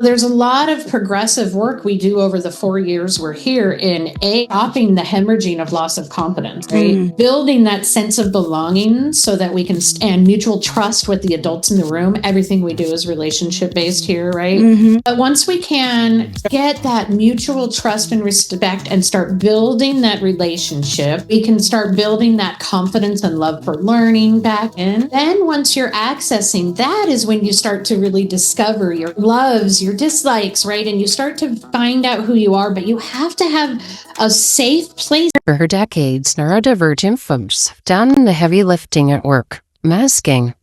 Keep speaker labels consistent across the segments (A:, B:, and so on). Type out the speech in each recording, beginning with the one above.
A: There's a lot of progressive work we do over the 4 years we're here in stopping the hemorrhaging of loss of confidence, right? Building that sense of belonging so that we can and mutual trust with the adults in the room. Everything we do is relationship based here, right? But once we can get that mutual trust and respect and start building that relationship, we can start building that confidence and love for learning back in. Then once you're accessing that is when you start to really discover your loves, your dislikes, right? And you start to find out who you are, but you have to have a safe place.
B: For decades, neurodivergent folks have done the heavy lifting at work, masking,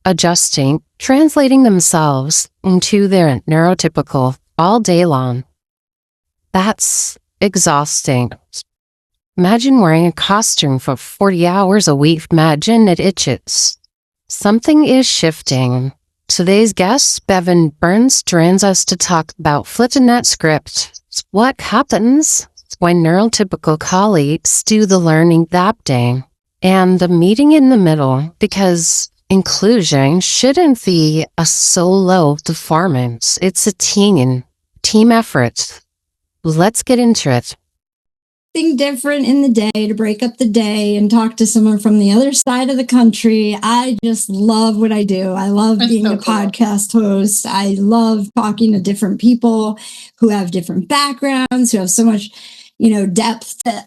B: adjusting, translating themselves into their neurotypical all day long. That's exhausting. Imagine wearing a costume for 40 hours a week. Imagine it itches. Something is shifting. Today's guest, Beven Brynes, joins us to talk about flipping that script. What happens when neurotypical colleagues do the learning adapting and the meeting in the middle, because inclusion shouldn't be a solo performance. It's a team effort. Let's get into it.
C: Different in the day to break up the day and talk to someone from the other side of the country. I just love what I do. I love being a podcast host. I love talking to different people who have different backgrounds, who have so much, depth that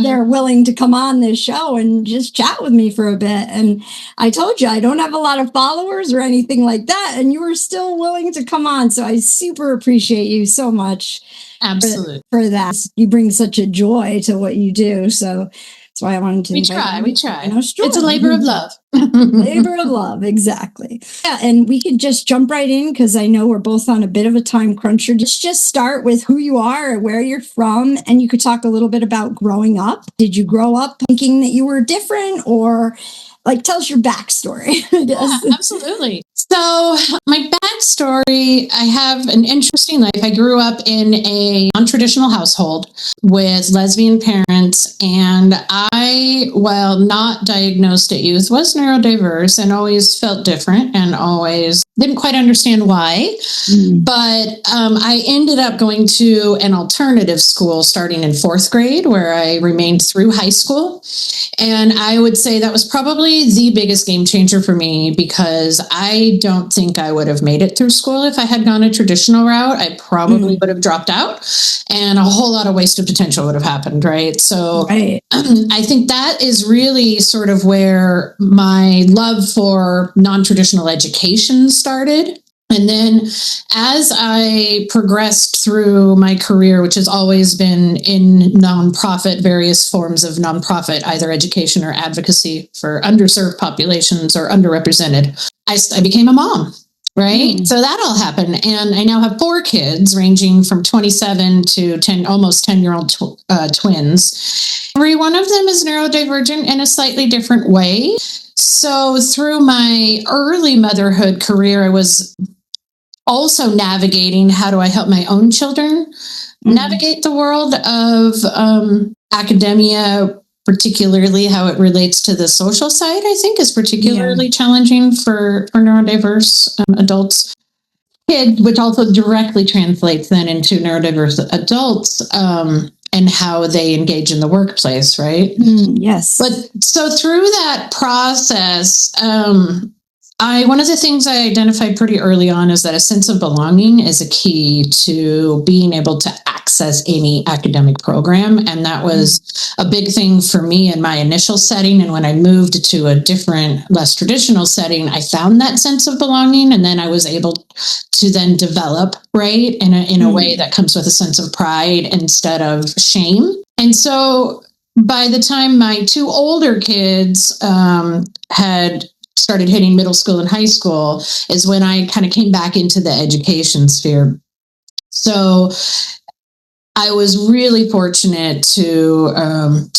C: they're willing to come on this show and just chat with me for a bit. And I told you, I don't have a lot of followers or anything like that. And you were still willing to come on. So I super appreciate you so much.
A: Absolutely.
C: For that. You bring such a joy to what you do. So that's why I wanted to.
A: We try.
C: It's
A: a labor of love.
C: Labor of love. Exactly. Yeah. And we could just jump right in because I know we're both on a bit of a time cruncher. Just start with who you are, where you're from, and you could talk a little bit about growing up. Did you grow up thinking that you were different, or tell us your backstory?
A: Yeah, absolutely. So my backstory, I have an interesting life. I grew up in a non-traditional household with lesbian parents, and I, while not diagnosed at youth, was neurodiverse and always felt different and always didn't quite understand why. But I ended up going to an alternative school starting in 4th grade, where I remained through high school. And I would say that was probably the biggest game changer for me, because I don't think I would have made it through school if I had gone a traditional route. I probably would have dropped out, and a whole lot of wasted potential would have happened, right? So I think that is really sort of where my love for non-traditional education started. And then as I progressed through my career, which has always been in nonprofit, various forms of nonprofit, either education or advocacy for underserved populations or underrepresented, I became a mom, right? So that all happened. And I now have 4 kids ranging from 27 to 10, almost 10-year-old twins. Every one of them is neurodivergent in a slightly different way. So through my early motherhood career, I was also navigating how do I help my own children navigate the world of academia, particularly how it relates to the social side, I think is particularly challenging for neurodiverse adults. Kids, which also directly translates then into neurodiverse adults and how they engage in the workplace, right?
C: Yes.
A: But so through that process, one of the things I identified pretty early on is that a sense of belonging is a key to being able to access any academic program. And that was a big thing for me in my initial setting. And when I moved to a different, less traditional setting, I found that sense of belonging. And then I was able to then develop, right, in a way that comes with a sense of pride instead of shame. And so by the time my 2 older kids had started hitting middle school and high school is when I kind of came back into the education sphere. So I was really fortunate to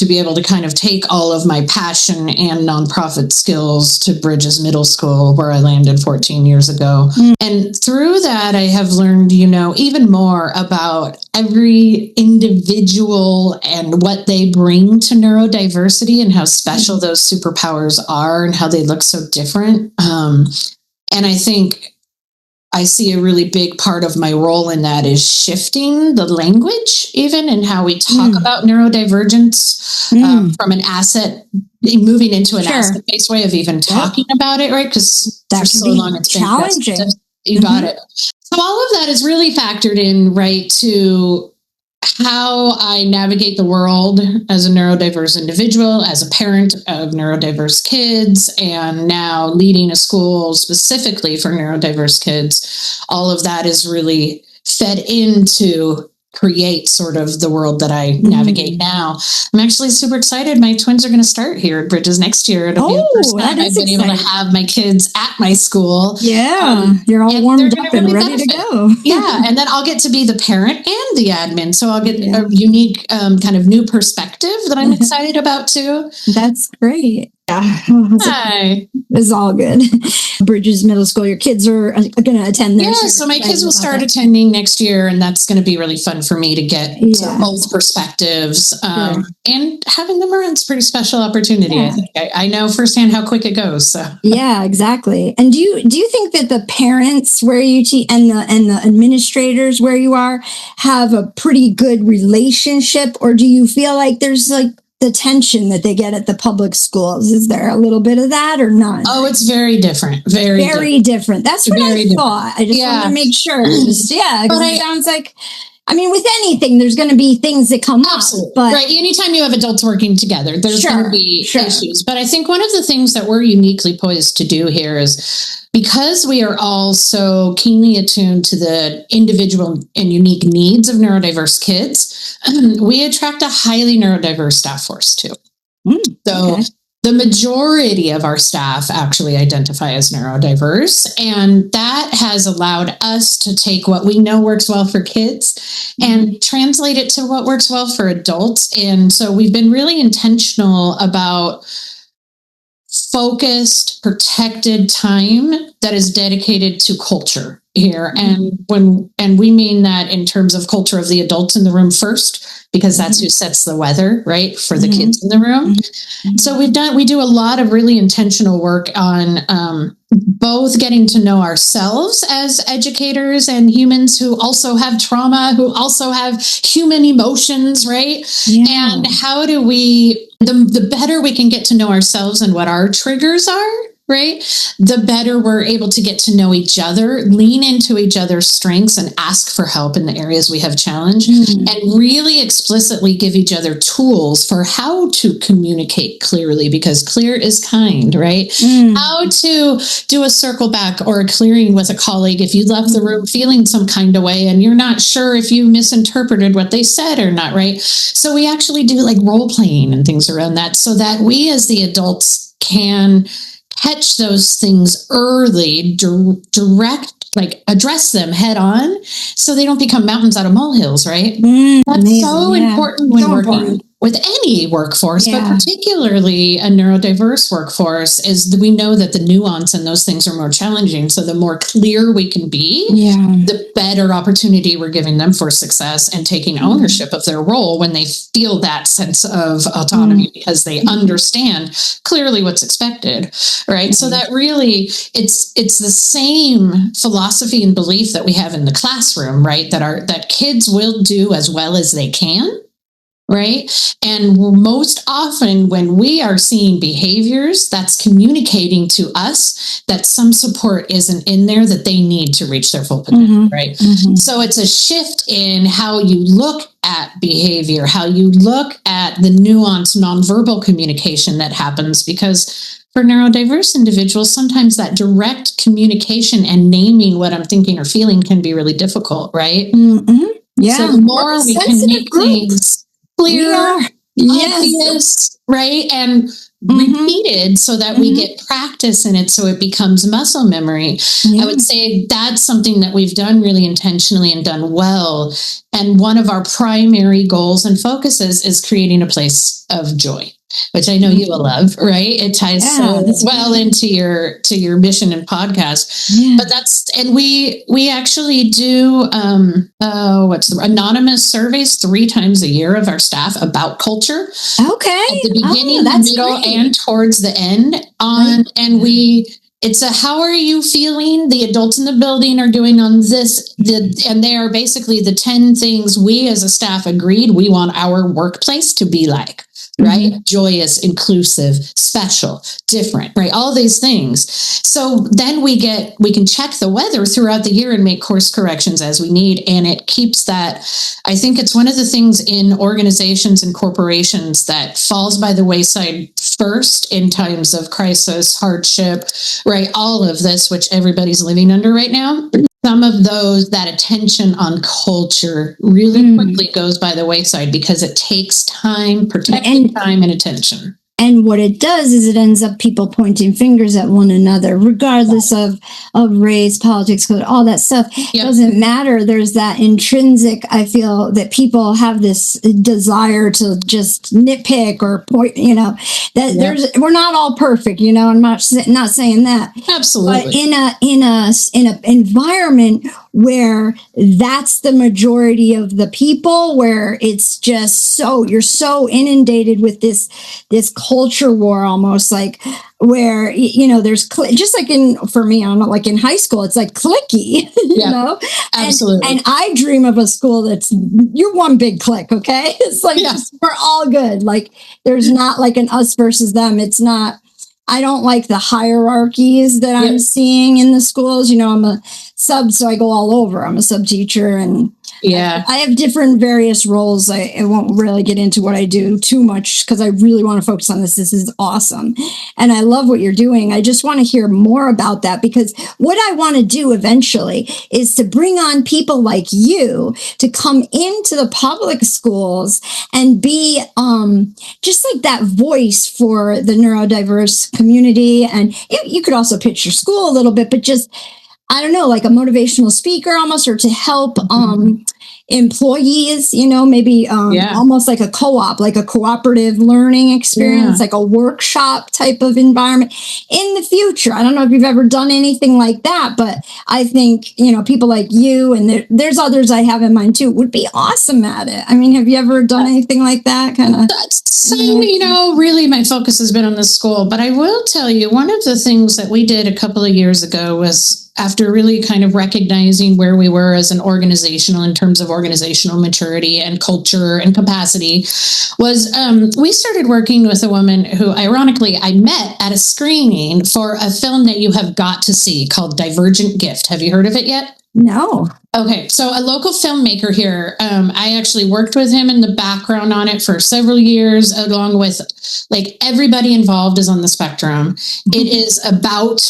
A: be able to kind of take all of my passion and nonprofit skills to Bridges Middle School, where I landed 14 years ago. And through that, I have learned, even more about every individual and what they bring to neurodiversity and how special those superpowers are and how they look so different. And I think I see a really big part of my role in that is shifting the language, even in how we talk about neurodivergence from an asset, moving into an asset-based way of even talking about it, right? Because for so long it's been challenging. You got it. So all of that is really factored in, right, to how I navigate the world as a neurodiverse individual, as a parent of neurodiverse kids, and now leading a school specifically for neurodiverse kids. All of that is really fed into create sort of the world that I navigate now. I'm actually super excited. My twins are going to start here at Bridges next year. It'll be the first time I've been able to have my kids at my school.
C: Yeah, you're all warmed up and ready to go.
A: Yeah, and then I'll get to be the parent and the admin. So I'll get a unique kind of new perspective that I'm excited about too.
C: That's great. Yeah,
A: Hi.
C: It's all good. Bridges Middle School, your kids are going to attend there.
A: Yeah, so my kids will start attending next year, and that's going to be really fun for me to get both perspectives. And having them around is a pretty special opportunity. I think I know firsthand how quick it goes. So.
C: Yeah, exactly. And do you think that the parents where you teach and the administrators where you are have a pretty good relationship, or do you feel like there's like the tension that they get at the public schools? Is there a little bit of that or none?
A: Oh, it's very different. Very different.
C: That's what I thought. I just wanted to make sure. Because it sounds like, I mean, with anything, there's going to be things that come up. But
A: right. Anytime you have adults working together, there's going to be issues. But I think one of the things that we're uniquely poised to do here is, because we are all so keenly attuned to the individual and unique needs of neurodiverse kids, we attract a highly neurodiverse staff force too. The majority of our staff actually identify as neurodiverse, and that has allowed us to take what we know works well for kids and translate it to what works well for adults. And so we've been really intentional about focused, protected time that is dedicated to culture here. And we mean that in terms of culture of the adults in the room first, because that's who sets the weather, right, for the kids in the room. So we do a lot of really intentional work on both getting to know ourselves as educators and humans who also have trauma, who also have human emotions, right? And how do we, the better we can get to know ourselves and what our triggers are, right, the better we're able to get to know each other, lean into each other's strengths and ask for help in the areas we have challenge, and really explicitly give each other tools for how to communicate clearly, because clear is kind, right? How to do a circle back or a clearing with a colleague if you left the room feeling some kind of way and you're not sure if you misinterpreted what they said or not, right? So we actually do like role playing and things around that, so that we as the adults can catch those things early, address them head on, so they don't become mountains out of molehills, right? That's amazing. So important when working with any workforce, but particularly a neurodiverse workforce, is that we know that the nuance and those things are more challenging. So the more clear we can be, the better opportunity we're giving them for success and taking ownership of their role when they feel that sense of autonomy, because they understand clearly what's expected, right? So that really, it's the same philosophy and belief that we have in the classroom, right? That kids will do as well as they can. Right. And most often when we are seeing behaviors, that's communicating to us that some support isn't in there that they need to reach their full potential. Right. So it's a shift in how you look at behavior, how you look at the nuanced nonverbal communication that happens, because for neurodiverse individuals, sometimes that direct communication and naming what I'm thinking or feeling can be really difficult. Right.
C: Yeah.
A: So the more we can make things clear, obvious, right, and repeated, so that we get practice in it, so it becomes muscle memory. I would say that's something that we've done really intentionally and done well. And one of our primary goals and focuses is creating a place of joy, which I know you will love, right? It ties so well into your mission and podcast. But and we actually do anonymous surveys 3 times a year of our staff about culture.
C: Okay.
A: At the beginning, the middle, and towards the end. And we It's a, how are you feeling? The adults in the building are doing on this, and they are basically the 10 things we as a staff agreed we want our workplace to be like, right? Mm-hmm. Joyous, inclusive, special, different, right? All these things. So then we can check the weather throughout the year and make course corrections as we need. And it keeps that, I think it's one of the things in organizations and corporations that falls by the wayside first in times of crisis, hardship, right? All of this, which everybody's living under right now. Some of those, that attention on culture really quickly goes by the wayside because it takes time, protecting time and attention.
C: And what it does is it ends up people pointing fingers at one another, regardless of race, politics, all that stuff. Yep. Doesn't matter. There's that intrinsic, I feel that people have this desire to just nitpick or point, that we're not all perfect, I'm not saying that.
A: Absolutely.
C: But in a environment where that's the majority of the people, where it's just you're so inundated with this culture war, almost like where, there's just like for me, I don't know, like in high school, it's like cliquey,
A: Absolutely.
C: And I dream of a school that's, you're one big clique. Okay. It's like, we're all good. Like there's not like an us versus them. It's not, I don't like the hierarchies that I'm seeing in the schools. I'm a sub, so I go all over. I'm a sub teacher, and I have different various roles. I won't really get into what I do too much because I really want to focus on this. This is awesome. And I love what you're doing. I just want to hear more about that, because what I want to do eventually is to bring on people like you to come into the public schools and be just like that voice for the neurodiverse community. And you could also pitch your school a little bit, but just, I don't know, like a motivational speaker almost, or to help employees, maybe almost like a co-op, like a cooperative learning experience, like a workshop type of environment in the future. I don't know if you've ever done anything like that, but I think, people like you, and there's others I have in mind too, would be awesome at it. I mean, have you ever done anything like that kind of?
A: Really my focus has been on the school, but I will tell you, one of the things that we did a couple of years ago was, after really kind of recognizing where we were as an organizational in terms of organizational maturity and culture and capacity, was we started working with a woman who, ironically, I met at a screening for a film that you have got to see called Divergent Gift. Have you heard of it yet?
C: No.
A: Okay, so a local filmmaker here, I actually worked with him in the background on it for several years, along with, like, everybody involved is on the spectrum. It is about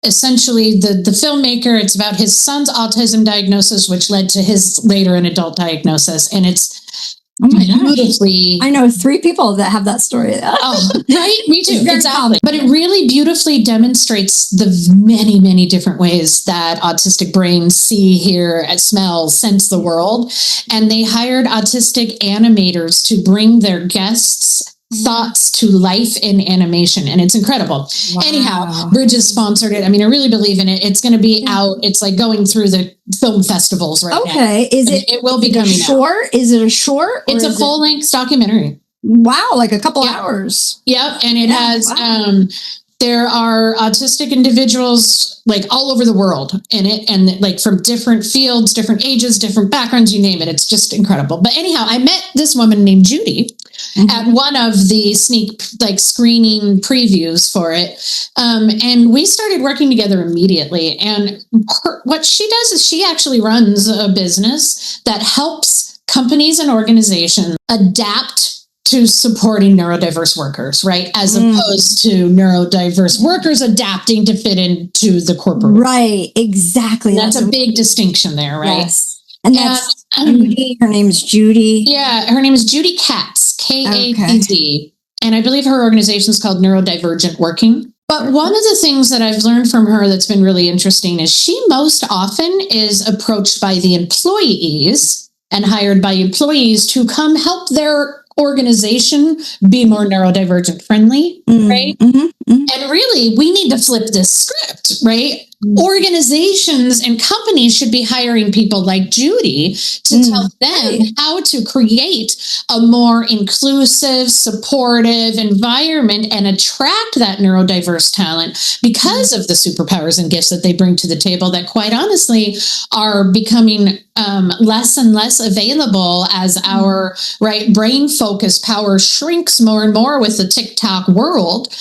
A: essentially the filmmaker. It's about his son's autism diagnosis, which led to his later an adult diagnosis. And it's beautifully.
C: I know 3 people that have that story.
A: Oh, right? Me too. Exactly. But it really beautifully demonstrates the many, many different ways that autistic brains see, hear, smell, sense the world. And they hired autistic animators to bring their guests' thoughts to life in animation, and it's incredible. Wow. Anyhow, Bridges sponsored it. I mean, I really believe in it. It's going to be out. It's like going through the film festivals right now.
C: Okay.
A: It will be coming out.
C: Is it a short?
A: It's a full-length documentary.
C: Wow, like a couple hours.
A: Yep, and it has there are autistic individuals like all over the world in it, and like from different fields, different ages, different backgrounds, you name it. It's just incredible. But anyhow, I met this woman named Judy at one of the screening previews for it. And we started working together immediately. And what she does is she actually runs a business that helps companies and organizations adapt to supporting neurodiverse workers, right? As opposed to neurodiverse workers adapting to fit into the corporate.
C: Right, exactly.
A: That's a big distinction there, right?
C: Yes. And that's Judy. Her name's Judy.
A: Yeah, her name is Judy Katz, Katz. And I believe her organization is called Neurodivergent Working. But one of the things that I've learned from her that's been really interesting is she most often is approached by the employees and hired by employees to come help their organization be more neurodivergent friendly, right? Mm-hmm. And really, we need to flip this script, right? Organizations and companies should be hiring people like Judy to tell them how to create a more inclusive, supportive environment and attract that neurodiverse talent because of the superpowers and gifts that they bring to the table that, quite honestly, are becoming less and less available as our brain focus power shrinks more and more with the TikTok world.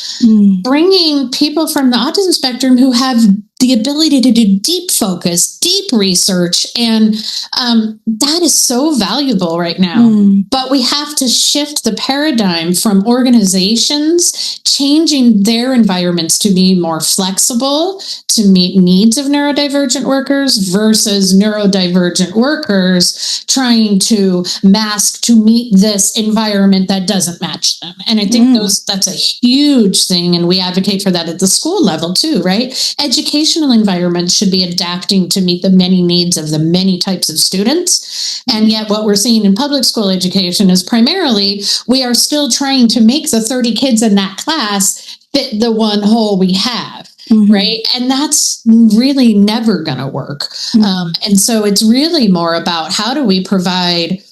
A: Bringing people from the autism spectrum who have the ability to do deep focus, deep research, and that is so valuable right now. But we have to shift the paradigm from organizations changing their environments to be more flexible, to meet needs of neurodivergent workers versus neurodivergent workers trying to mask to meet this environment that doesn't match them. And I think that's a huge thing, and we advocate for that at the school level too, right? Educational environments should be adapting to meet the many needs of the many types of students. And yet what we're seeing in public school education is primarily we are still trying to make the 30 kids in that class fit the one whole we have. Right. And that's really never going to work. And so it's really more about how do we provide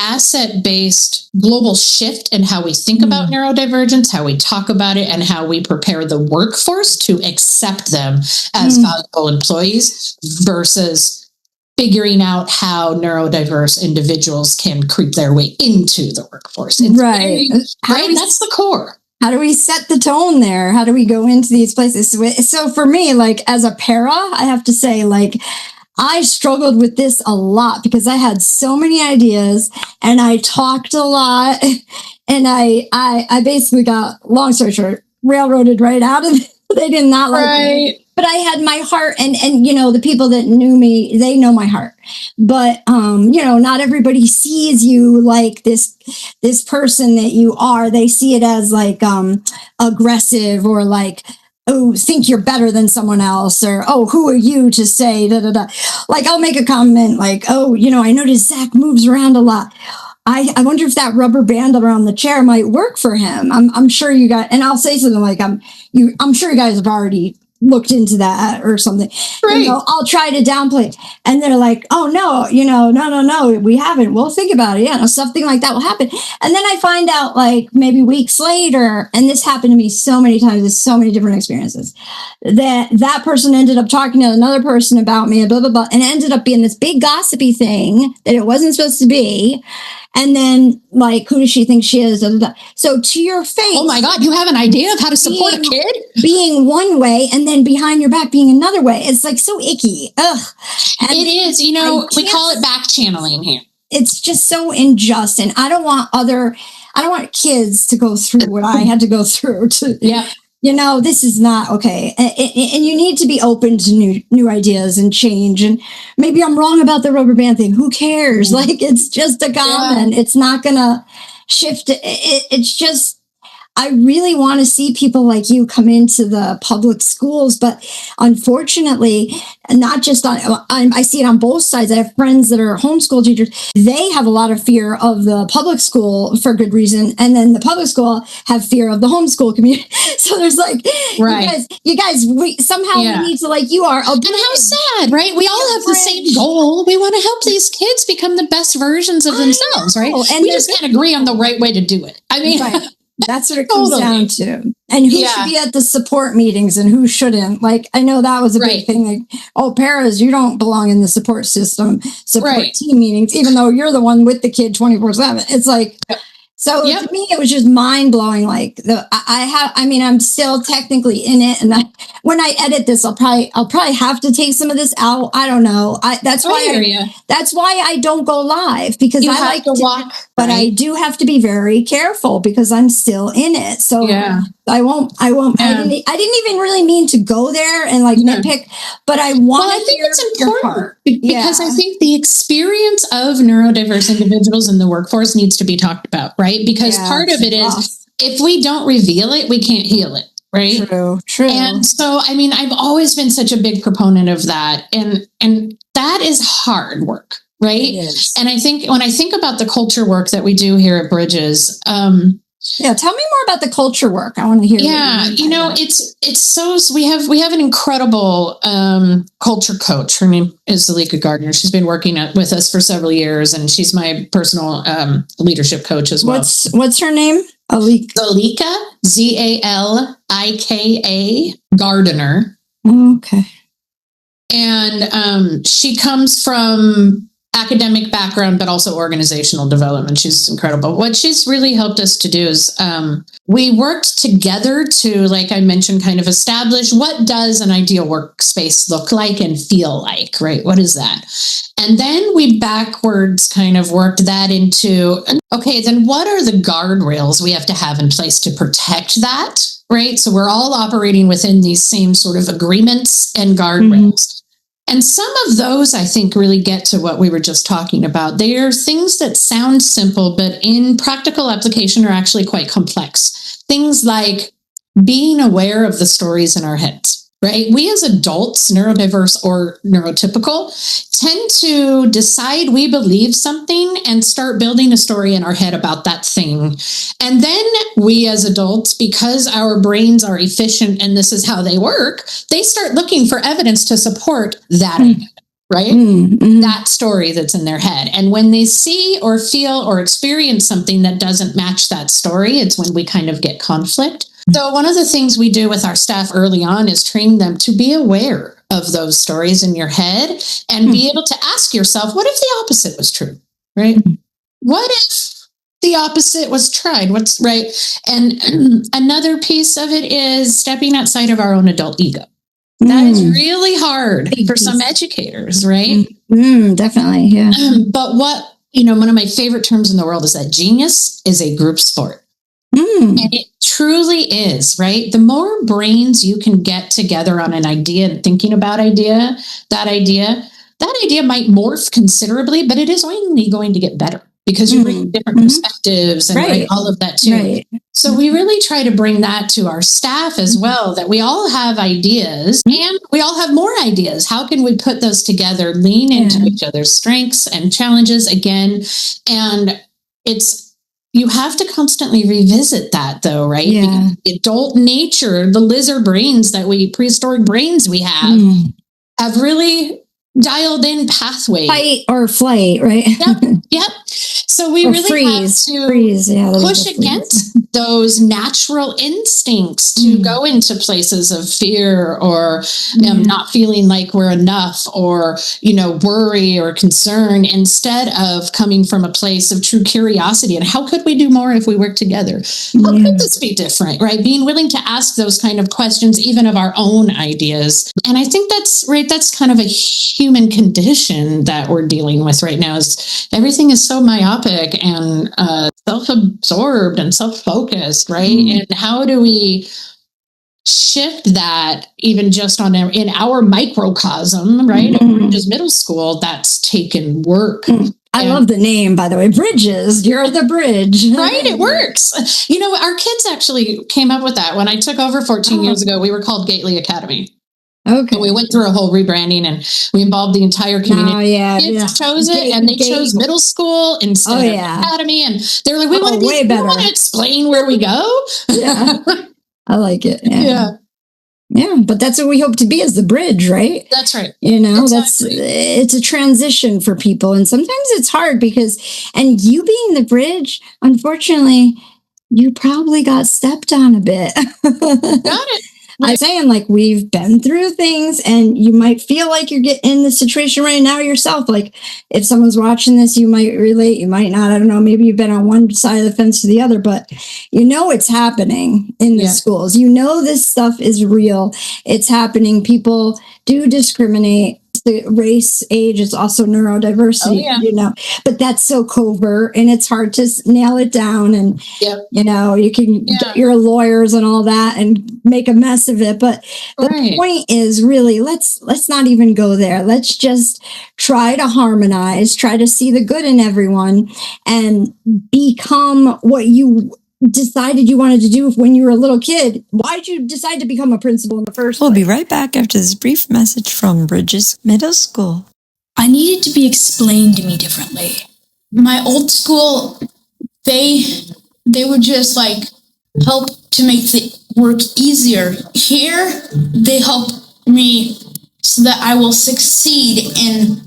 A: asset-based global shift in how we think about neurodivergence, how we talk about it, and how we prepare the workforce to accept them as valuable employees versus figuring out how neurodiverse individuals can creep their way into the workforce. It's that's the core.
C: How do we set the tone there? How do we go into these places? So for me, like as a para, I have to say, like, I struggled with this a lot because I had so many ideas and I talked a lot, and I basically got, long story short, railroaded right out of it. They did not like me. But I had my heart, and you know, the people that knew me, they know my heart. But you know, not everybody sees you like this person that you are. They see it as like aggressive, or like, oh, think you're better than someone else, or, oh, who are you to say da da da. Like, I'll make a comment like, oh, you know, I noticed Zach moves around a lot. I wonder if that rubber band around the chair might work for him. I'm sure you guys, and I'll say something like, I'm sure you guys have already looked into that or something. You know, I'll try to downplay it. And they're like, oh no, you know, no, we haven't. We'll think about it. Yeah, something like that will happen. And then I find out like maybe weeks later, and this happened to me so many times with so many different experiences, that person ended up talking to another person about me and blah, blah, blah. And it ended up being this big gossipy thing that it wasn't supposed to be. And then, like, who does she think she is? So to your face.
A: Oh my God, you have an idea of how to support a kid?
C: Being one way and then behind your back being another way. It's like so icky. Ugh. And
A: it is. You know, we call it back channeling here.
C: It's just so unjust. And I don't want kids to go through what I had to go through. You know, this is not okay. And you need to be open to new ideas and change. And maybe I'm wrong about the rubber band thing. Who cares? Like, it's just a comment. It's not going to shift. It's just, I really want to see people like you come into the public schools, but unfortunately, not just I see it on both sides. I have friends that are homeschool teachers. They have a lot of fear of the public school for good reason. And then the public school have fear of the homeschool community. So there's like, you guys, we need to, like you are.
A: And how sad, right? We all have the same goal. We want to help these kids become the best versions of themselves, right? And we just can't agree on the right way to do it. I mean,
C: that's what it comes down to. And who should be at the support meetings and who shouldn't. Like, I know that was a big thing. Like, oh, paras, you don't belong in the support system, team meetings, even though you're the one with the kid 24/7. It's like, so to me, it was just mind blowing. Like I'm still technically in it. And when I edit this, I'll probably have to take some of this out. I don't know. That's why I don't go live, because I like to walk, but I do have to be very careful because I'm still in it. So I won't. I didn't even really mean to go there and like nitpick, but I want.
A: Well, I think it's important because I think the experience of neurodiverse individuals in the workforce needs to be talked about, right? Because part of it is, if we don't reveal it, we can't heal it, right?
C: True.
A: And so, I mean, I've always been such a big proponent of that, and that is hard work, right? And I think when I think about the culture work that we do here at Bridges,
C: Yeah, tell me more about the culture work. I want to hear.
A: Yeah, it's so we have an incredible culture coach. Her name is Zalika Gardner. She's been working with us for several years, and she's my personal leadership coach as well.
C: What's her name?
A: Zalika, Zalika Gardner.
C: Okay.
A: And she comes from academic background, but also organizational development. She's incredible. What she's really helped us to do is we worked together to, like I mentioned, kind of establish what does an ideal workspace look like and feel like, right? What is that? And then we backwards kind of worked that into, okay, then what are the guardrails we have to have in place to protect that, right? So we're all operating within these same sort of agreements and guardrails. Mm-hmm. And some of those, I think, really get to what we were just talking about. They are things that sound simple, but in practical application are actually quite complex. Things like being aware of the stories in our heads, right? We as adults, neurodiverse or neurotypical, tend to decide we believe something and start building a story in our head about that thing. And then we as adults, because our brains are efficient and this is how they work, they start looking for evidence to support that idea, right? Mm-hmm. That story that's in their head. And when they see or feel or experience something that doesn't match that story, it's when we kind of get conflict. So one of the things we do with our staff early on is train them to be aware of those stories in your head and be able to ask yourself, what if the opposite was true, right? What if the opposite was tried? What's right? And another piece of it is stepping outside of our own adult ego. That is really hard for some educators, right?
C: Definitely, yeah.
A: But one of my favorite terms in the world is that genius is a group sport. And it truly is, right? The more brains you can get together on an idea and thinking about that idea might morph considerably, but it is only going to get better because you bring different perspectives and all of that too. Right. So we really try to bring that to our staff as well, that we all have ideas and we all have more ideas. How can we put those together, lean into each other's strengths and challenges again? And you have to constantly revisit that though, right? Yeah. Because adult nature, the lizard brains prehistoric brains we have really dialed in pathways. Fight
C: or flight, right?
A: Yep. So we really have to push against those natural instincts to go into places of fear or not feeling like we're enough or, worry or concern instead of coming from a place of true curiosity. And how could we do more if we work together? How could this be different, right? Being willing to ask those kind of questions, even of our own ideas. And I think that's kind of a human condition that we're dealing with right now is everything is so myopic and self-absorbed and self-focused, right? And how do we shift that even just in our microcosm, right? Bridges Middle School, that's taken work.
C: I love the name, by the way. Bridges, you're the bridge.
A: Right, it works. Our kids actually came up with that. When I took over 14 years ago, we were called Gately Academy. Okay. And we went through a whole rebranding and we involved the entire community. Kids chose it and they chose middle school instead of academy. And they're like, we want to explain where we go.
C: Yeah. I like it. Yeah, but that's what we hope to be as the bridge, right?
A: That's right.
C: Exactly. It's a transition for people. And sometimes it's hard and you being the bridge, unfortunately, you probably got stepped on a bit.
A: Got it.
C: I'm saying we've been through things and you might feel like you're getting in the situation right now yourself. Like if someone's watching this, you might relate, you might not. I don't know. Maybe you've been on one side of the fence to the other, but it's happening in the schools. This stuff is real. It's happening. People do discriminate. The race, age, it's also neurodiversity, but that's so covert and it's hard to nail it down. And, you can get your lawyers and all that and make a mess of it. But the point is really, let's not even go there. Let's just try to harmonize, try to see the good in everyone and become what you decided you wanted to do when you were a little kid. Why'd you decide to become a principal in the first place?
D: We'll be right back after this brief message from Bridges Middle School.
E: I needed to be explained to me differently. My old school, they they would just like help to make the work easier. Here, they help me so that I will succeed in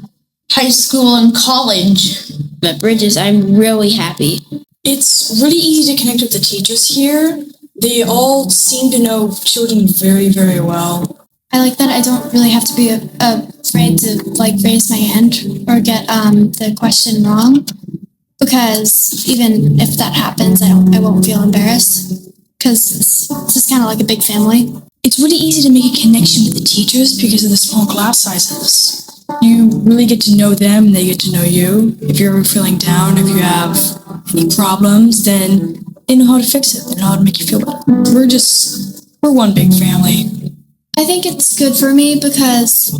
E: high school and college.
F: At Bridges, I'm really happy.
G: It's really easy to connect with the teachers here. They all seem to know children very, very well.
H: I like that I don't really have to be afraid to like raise my hand or get the question wrong, because even if that happens, I won't feel embarrassed, because it's just kind of like a big family.
G: It's really easy to make a connection with the teachers because of the small class sizes. You really get to know them and they get to know you. If you're ever feeling down, if you have any problems, then they know how to fix it. They know how to make you feel better. We're one big family.
H: I think it's good for me because,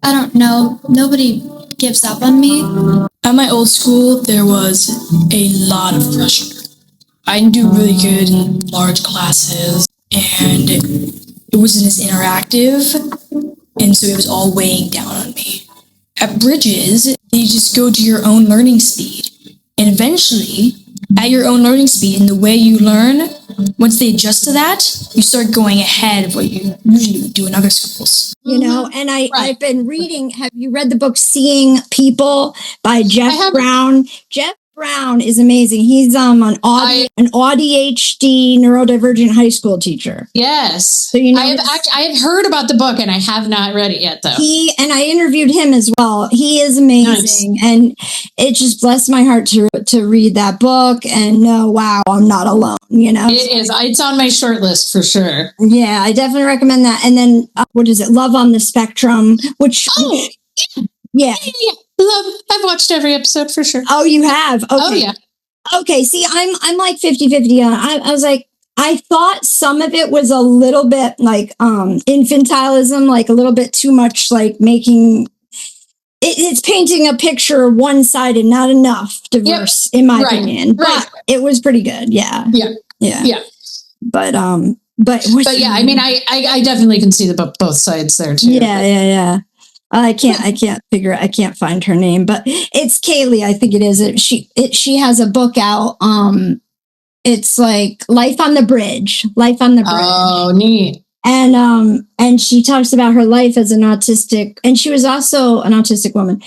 H: I don't know, nobody gives up on me.
G: At my old school, there was a lot of pressure. I didn't do really good in large classes, and it wasn't as interactive, and so it was all weighing down on me. At Bridges, you just go to your own learning speed, and eventually, at your own learning speed and the way you learn, once they adjust to that, you start going ahead of what you usually do in other schools.
C: You know, and I've been reading, have you read the book Seeing People by Jeff Brown? Jeff Brown is amazing. He's an ADHD neurodivergent high school teacher.
A: Yes.
C: So you know,
A: I have heard about the book and I have not read it yet though.
C: I interviewed him as well. He is amazing. Nice. And it just blessed my heart to read that book and know, wow, I'm not alone, you know?
A: It is. It's on my short list for sure.
C: Yeah, I definitely recommend that. And then what is it? Love on the Spectrum, which yeah.
A: I've watched every episode for sure.
C: Oh, you have? Okay.
A: Oh, yeah.
C: Okay, see, I'm like 50-50. I was like, I thought some of it was a little bit like infantilism, like a little bit too much, like making it's painting a picture one-sided, not enough diverse, in my opinion. But it was pretty good. Yeah. But
A: yeah, I mean, I definitely can see both sides there too.
C: Yeah. I can't find her name, but it's Kaylee. I think it is. She has a book out. It's like Life on the Bridge.
A: Oh, neat.
C: And she talks about her life as an autistic, and she was also an autistic woman.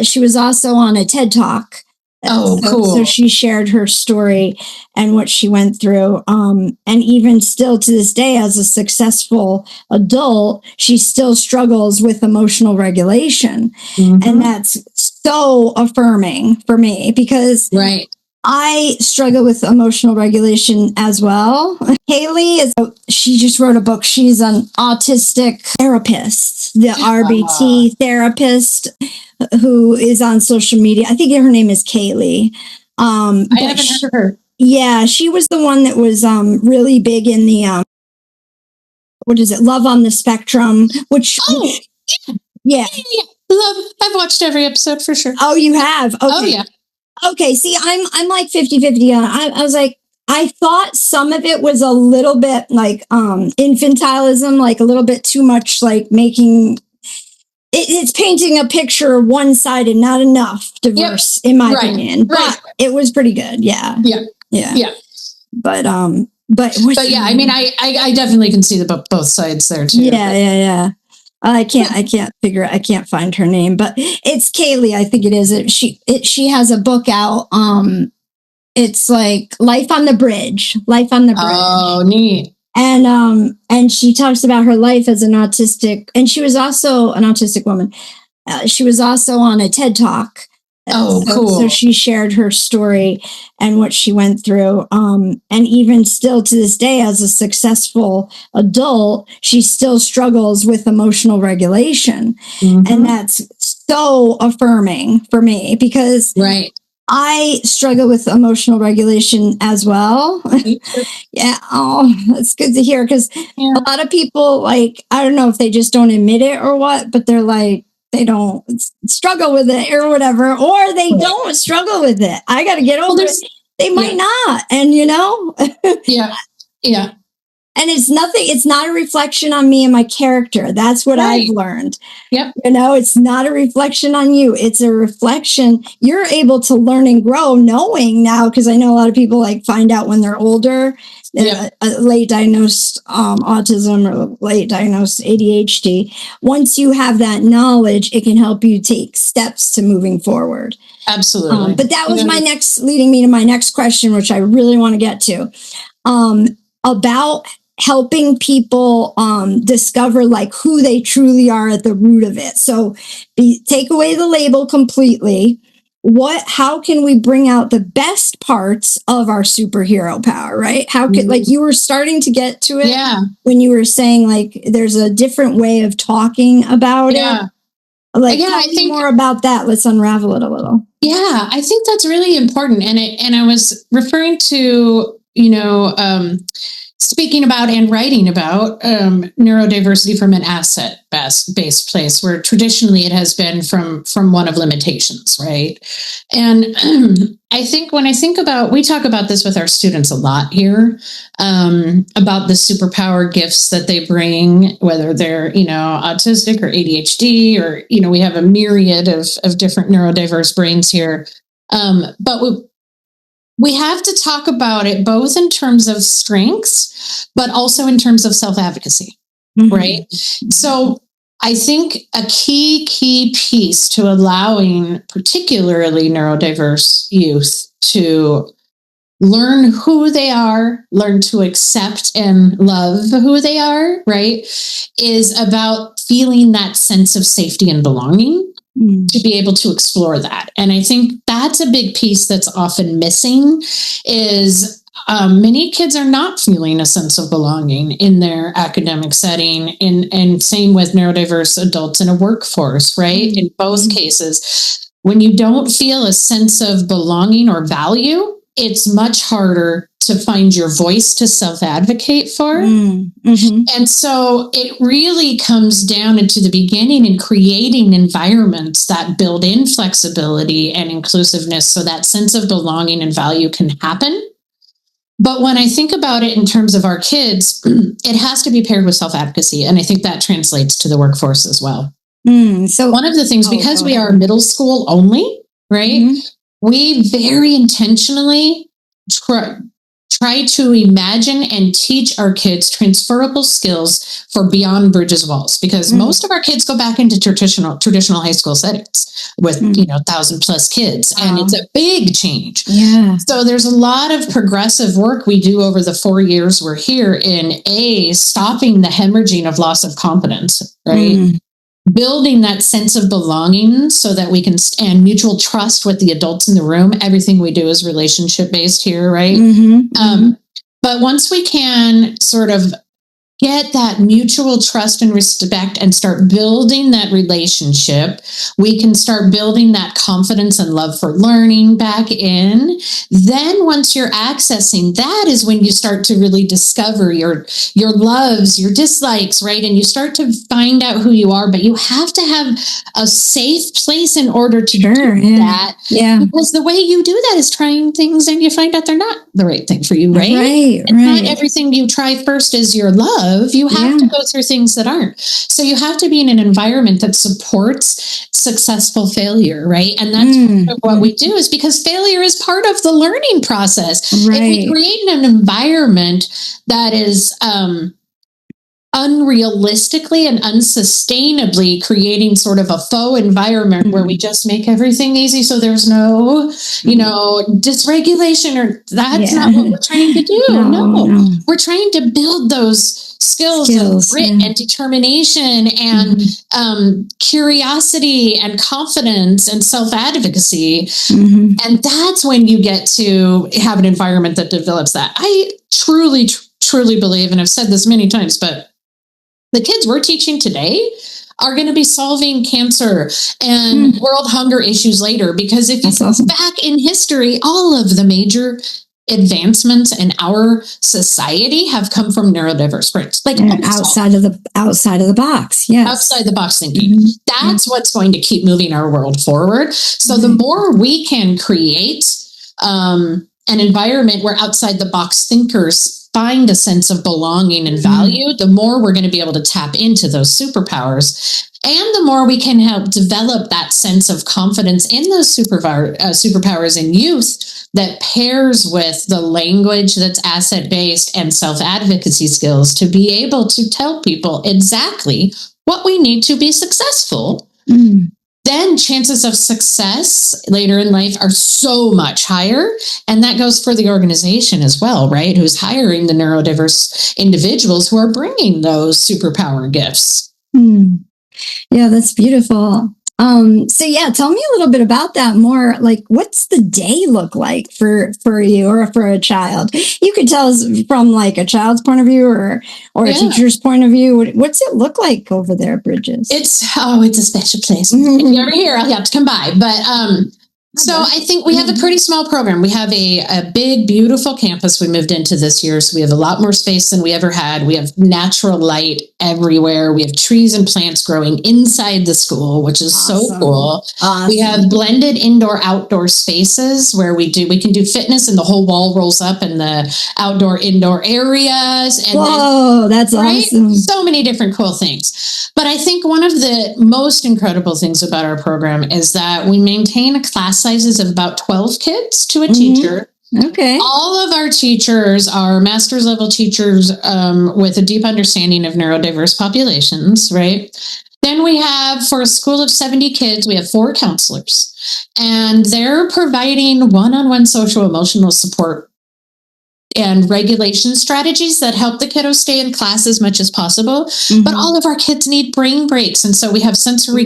C: She was also on a TED Talk.
A: Oh, cool.
C: So she shared her story and what she went through. And even still to this day, as a successful adult, she still struggles with emotional regulation. Mm-hmm. And that's so affirming for me because I struggle with emotional regulation as well. Haley she just wrote a book. She's an autistic therapist, the RBT therapist who is on social media. I think her name is Kaylee.
A: I haven't heard of her.
C: Yeah, she was the one that was really big in the Love on the Spectrum, which yeah.
A: I've watched every episode for sure.
C: Oh, you have? Okay.
A: Oh, yeah.
C: Okay, see, I'm like 50-50. I was like, I thought some of it was a little bit like infantilism, like a little bit too much, like making it's painting a picture one-sided, not enough diverse, in my opinion. But it was pretty good. Yeah. But
A: yeah, I mean, I definitely can see both sides there too.
C: Yeah. I can't find her name, but it's Kaylee. I think it is. She has a book out. It's like Life on the Bridge.
A: Oh, neat.
C: And she talks about her life as an autistic, and she was also an autistic woman. She was also on a TED Talk.
A: Oh, cool.
C: So she shared her story and what she went through. And even still to this day, as a successful adult, she still struggles with emotional regulation. Mm-hmm. And that's so affirming for me because I struggle with emotional regulation as well. Yeah. Oh, that's good to hear. Because a lot of people, like, I don't know if they just don't admit it or what, but they're like, they don't struggle with it or whatever, or they don't struggle with it. I got to get over it. They might not. And, you know,
A: yeah.
C: And it's not a reflection on me and my character. That's what I've learned.
A: Yep.
C: It's not a reflection on you. It's a reflection. You're able to learn and grow knowing now, because I know a lot of people find out when they're older, late diagnosed autism or late diagnosed ADHD. Once you have that knowledge, it can help you take steps to moving forward.
A: Absolutely.
C: But that was leading me to my next question, which I really want to get to, about helping people discover who they truly are at the root of it. So take away the label completely. How can we bring out the best parts of our superhero power, right? How could, you were starting to get to it when you were saying there's a different way of talking about it. I think more about that. Let's unravel it a little.
A: Yeah, I think that's really important. And I was referring to, speaking about and writing about neurodiversity from an asset-based place, where traditionally it has been from one of limitations, right? And I think when we talk about this with our students a lot here, about the superpower gifts that they bring, whether they're, autistic or ADHD, or, we have a myriad of different neurodiverse brains here. But we have to talk about it both in terms of strengths, but also in terms of self-advocacy, right? So I think a key piece to allowing particularly neurodiverse youth to learn who they are, learn to accept and love who they are, right, is about feeling that sense of safety and belonging. To be able to explore that. And I think that's a big piece that's often missing is many kids are not feeling a sense of belonging in their academic setting, and same with neurodiverse adults in a workforce, right? In both cases, when you don't feel a sense of belonging or value, it's much harder to find your voice to self-advocate for. And so it really comes down into the beginning in creating environments that build in flexibility and inclusiveness so that sense of belonging and value can happen. But when I think about it in terms of our kids, it has to be paired with self-advocacy. And I think that translates to the workforce as well. So one of the things, because we are middle school only, right? We very intentionally try to imagine and teach our kids transferable skills for beyond bridges walls, because most of our kids go back into traditional high school settings with 1,000+ kids, and it's a big change. So there's a lot of progressive work we do over the 4 years we're here in stopping the hemorrhaging of loss of competence, right? Building that sense of belonging so that we can and mutual trust with the adults in the room. Everything we do is relationship based here, right? But once we can sort of get that mutual trust and respect and start building that relationship, we can start building that confidence and love for learning back in. Then once you're accessing that is when you start to really discover your loves, your dislikes, right? And you start to find out who you are, but you have to have a safe place in order to do that. Because the way you do that is trying things and you find out they're not the right thing for you, right? Not everything you try first is your love. You have to go through things that aren't. So you have to be in an environment that supports successful failure, right? And that's what we do, is because failure is part of the learning process. If we create an environment that is unrealistically and unsustainably creating sort of a faux environment where we just make everything easy, so there's no, dysregulation, or that's not what we're trying to do. No. We're trying to build those skills of grit and determination and curiosity and confidence and self-advocacy. And that's when you get to have an environment that develops that. I truly believe, and I've said this many times, but the kids we're teaching today are going to be solving cancer and world hunger issues later, because if you look back in history, all of the major advancements in our society have come from neurodiverse brains, outside of the box. Outside the box thinking. That's what's going to keep moving our world forward. So the more we can create an environment where outside the box thinkers find a sense of belonging and value, the more we're going to be able to tap into those superpowers. And the more we can help develop that sense of confidence in those superpowers in youth that pairs with the language that's asset-based and self-advocacy skills to be able to tell people exactly what we need to be successful, then chances of success later in life are so much higher. And that goes for the organization as well, right? Who's hiring the neurodiverse individuals who are bringing those superpower gifts.
C: Yeah, that's beautiful. So yeah, tell me a little bit about that more. Like, what's the day look like for you or for a child? You could tell us from like a child's point of view or a teacher's point of view. What's it look like over there at Bridges?
A: It's a special place. If you're ever here, I'll have to come by. But so I think we have a pretty small program. We have a big, beautiful campus we moved into this year. So we have a lot more space than we ever had. We have natural light everywhere. We have trees and plants growing inside the school, which is so cool. Awesome. We have blended indoor-outdoor spaces where we can do fitness and the whole wall rolls up in the outdoor-indoor areas. And
C: that's awesome.
A: So many different cool things. But I think one of the most incredible things about our program is that we maintain a class sizes of about 12 kids to a teacher.
C: Okay.
A: All of our teachers are master's level teachers with a deep understanding of neurodiverse populations, right? Then we have, for a school of 70 kids, we have 4 counselors, and they're providing one-on-one social emotional support and regulation strategies that help the kiddos stay in class as much as possible. But all of our kids need brain breaks. And so we have sensory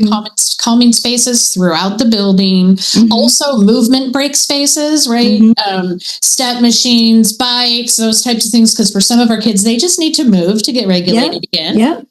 A: calming spaces throughout the building. Also movement break spaces, right? Step machines, bikes, those types of things. Because for some of our kids, they just need to move to get regulated again.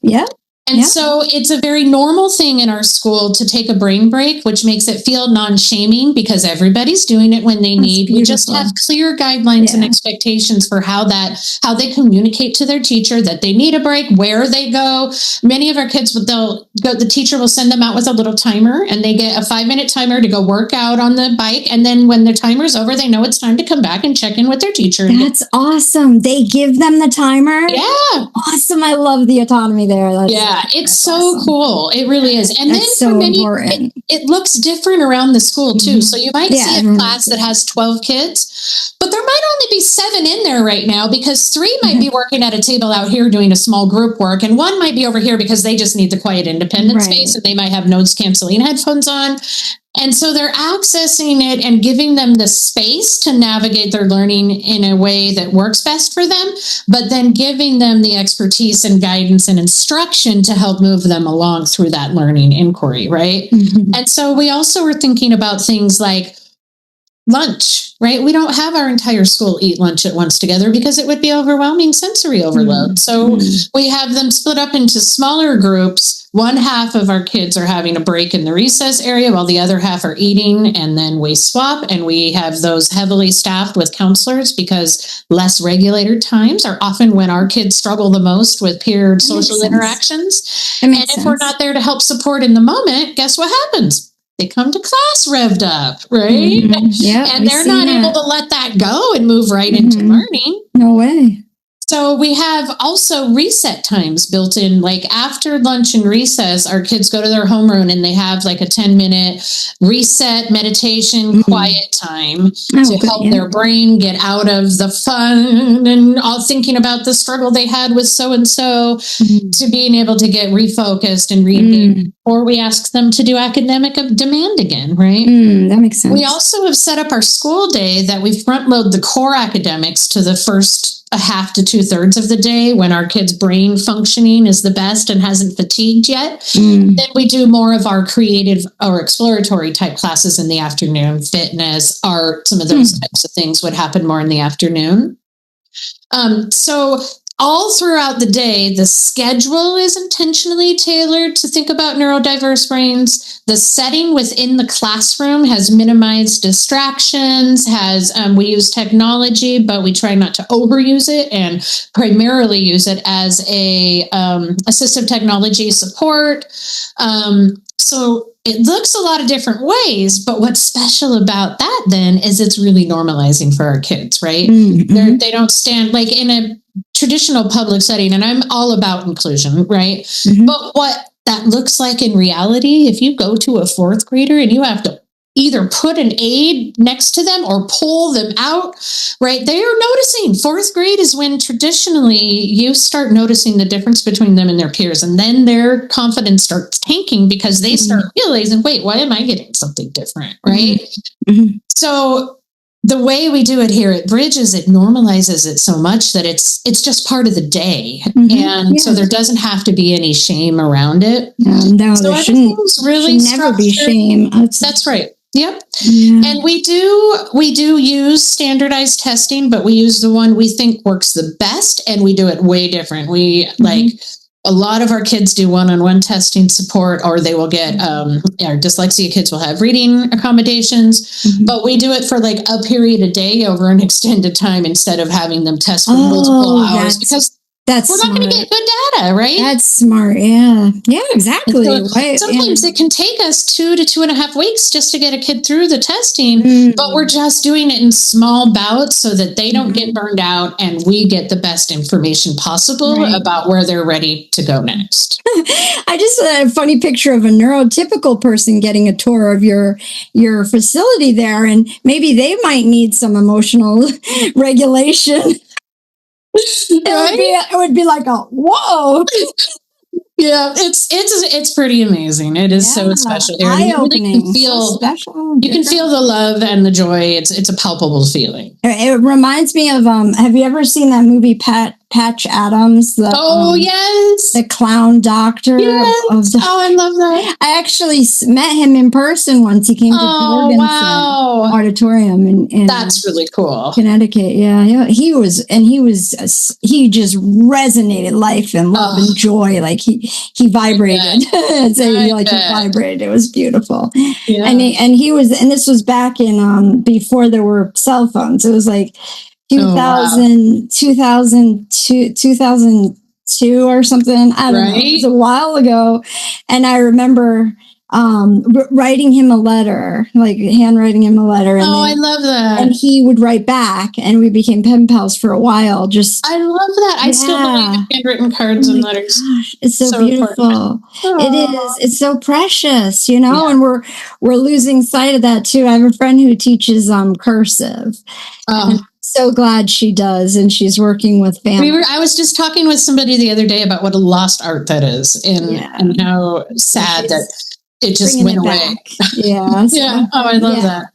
A: And so it's a very normal thing in our school to take a brain break, which makes it feel non-shaming because everybody's doing it when they need. We just have clear guidelines and expectations for how they communicate to their teacher that they need a break, where they go. Many of our kids, the teacher will send them out with a little timer, and they get a 5-minute timer to go work out on the bike. And then when their timer's over, they know it's time to come back and check in with their teacher.
C: That's awesome. They give them the timer?
A: Yeah.
C: Awesome. I love the autonomy there.
A: It's so awesome. Cool. It really is. And
C: that's
A: then for many,
C: important.
A: It looks different around the school too. So you might see a class that has 12 kids, but there might only be 7 in there right now because 3 might be working at a table out here doing a small group work, and 1 might be over here because they just need the quiet independent space, and they might have noise canceling headphones on. And so they're accessing it and giving them the space to navigate their learning in a way that works best for them, but then giving them the expertise and guidance and instruction to help move them along through that learning inquiry, right? And so we also were thinking about things like lunch, right? We don't have our entire school eat lunch at once together because it would be overwhelming sensory overload. So we have them split up into smaller groups. One half of our kids are having a break in the recess area while the other half are eating, and then we swap, and we have those heavily staffed with counselors because less regulated times are often when our kids struggle the most with peer social interactions. And if we're not there to help support in the moment, guess what happens? They come to class revved up, right? And they're not able to let that go and move right into learning.
C: No way.
A: So we have also reset times built in, like after lunch and recess, our kids go to their homeroom and they have like a 10-minute reset meditation, quiet time to help their brain get out of the fun and all thinking about the struggle they had with so-and-so to being able to get refocused and reading. Or we ask them to do academic demand again, right?
C: That makes sense.
A: We also have set up our school day that we front load the core academics to the first a half to 2/3 of the day when our kids' brain functioning is the best and hasn't fatigued yet. Then we do more of our creative or exploratory type classes in the afternoon. Fitness, art, some of those types of things would happen more in the afternoon. So all throughout the day, the schedule is intentionally tailored to think about neurodiverse brains. The setting within the classroom has minimized distractions, we use technology, but we try not to overuse it and primarily use it as a assistive technology support. So it looks a lot of different ways, but what's special about that then is it's really normalizing for our kids, right? Mm-hmm. They don't stand like in a traditional public setting, and I'm all about inclusion, right? Mm-hmm. But what that looks like in reality, if you go to a fourth grader and you have to either put an aid next to them or pull them out, right? They are noticing. Fourth grade is when traditionally you start noticing the difference between them and their peers. And then their confidence starts tanking because they start realizing, wait, why am I getting something different, right? Mm-hmm. So the way we do it here at Bridges, it normalizes it so much that it's just part of the day. Mm-hmm. And so there doesn't have to be any shame around it.
C: No,
A: so
C: there shouldn't never be shame.
A: That's right. Yep. Yeah. And we do use standardized testing, but we use the one we think works the best, and we do it way different. We like a lot of our kids do one-on-one testing support, or they will get our dyslexia kids will have reading accommodations, but we do it for like a period a day over an extended time instead of having them test for multiple hours, because we're not going to get good data, right?
C: That's smart. Yeah. Yeah, exactly.
A: So sometimes it can take us 2 to 2.5 weeks just to get a kid through the testing, but we're just doing it in small bouts so that they don't get burned out and we get the best information possible about where they're ready to go next.
C: I just had a funny picture of a neurotypical person getting a tour of your facility there, and maybe they might need some emotional regulation. It would be like a whoa.
A: Yeah, it's pretty amazing. It is so special here.
C: Eye-opening.
A: You can feel the love and the joy. It's a palpable feeling.
C: It reminds me of have you ever seen that movie Patch Adams?
A: Yes,
C: the clown doctor.
A: Yes. I love that.
C: I actually met him in person once. He came to Jorgensen Auditorium in
A: that's really cool.
C: Connecticut. Yeah. He just resonated life and love and joy. Like he vibrated. He vibrated. It was beautiful. Yeah. And this was back in before there were cell phones. It was like 2002 or something. I don't know. It was a while ago. And I remember writing him a letter, like handwriting him a letter. And
A: I love that.
C: And he would write back, and we became pen pals for a while.
A: I love that. I still believe in handwritten cards and letters.
C: Gosh, it's so beautiful. It is. It's so precious, and we're losing sight of that too. I have a friend who teaches cursive. So glad she does, and she's working with families. I
A: was just talking with somebody the other day about what a lost art that is, and how sad that it just went away.
C: Yeah.
A: Yeah. I love that.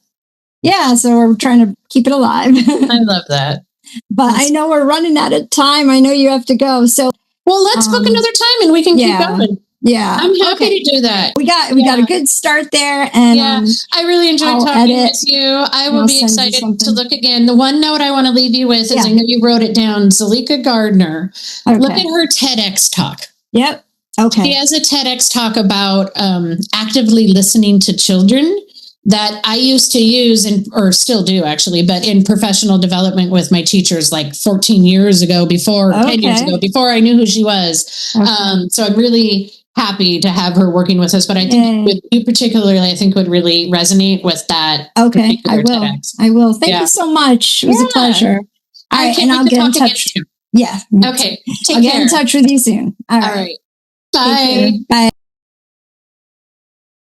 C: Yeah. So we're trying to keep it alive.
A: I love that.
C: But I know we're running out of time. I know you have to go. So,
A: let's book another time and we can keep going.
C: Yeah.
A: I'm happy to do that.
C: We got a good start there. And
A: I really enjoyed talking with you. I will be excited to look again. The one note I want to leave you with is I know you wrote it down, Zalika Gardner. Okay. Look at her TEDx talk.
C: Yep. Okay.
A: She has a TEDx talk about actively listening to children that I used to use or still do actually, but in professional development with my teachers like 14 years ago, 10 years ago, before I knew who she was. Okay. So I'm really happy to have her working with us, but I think with you particularly, I think would really resonate with that.
C: Okay. I will. TEDx. I will. Thank you so much. It was a pleasure. All right. And I'll get in touch. Yeah.
A: Okay.
C: I'll get in touch with you soon. All right.
A: Bye.
C: Bye.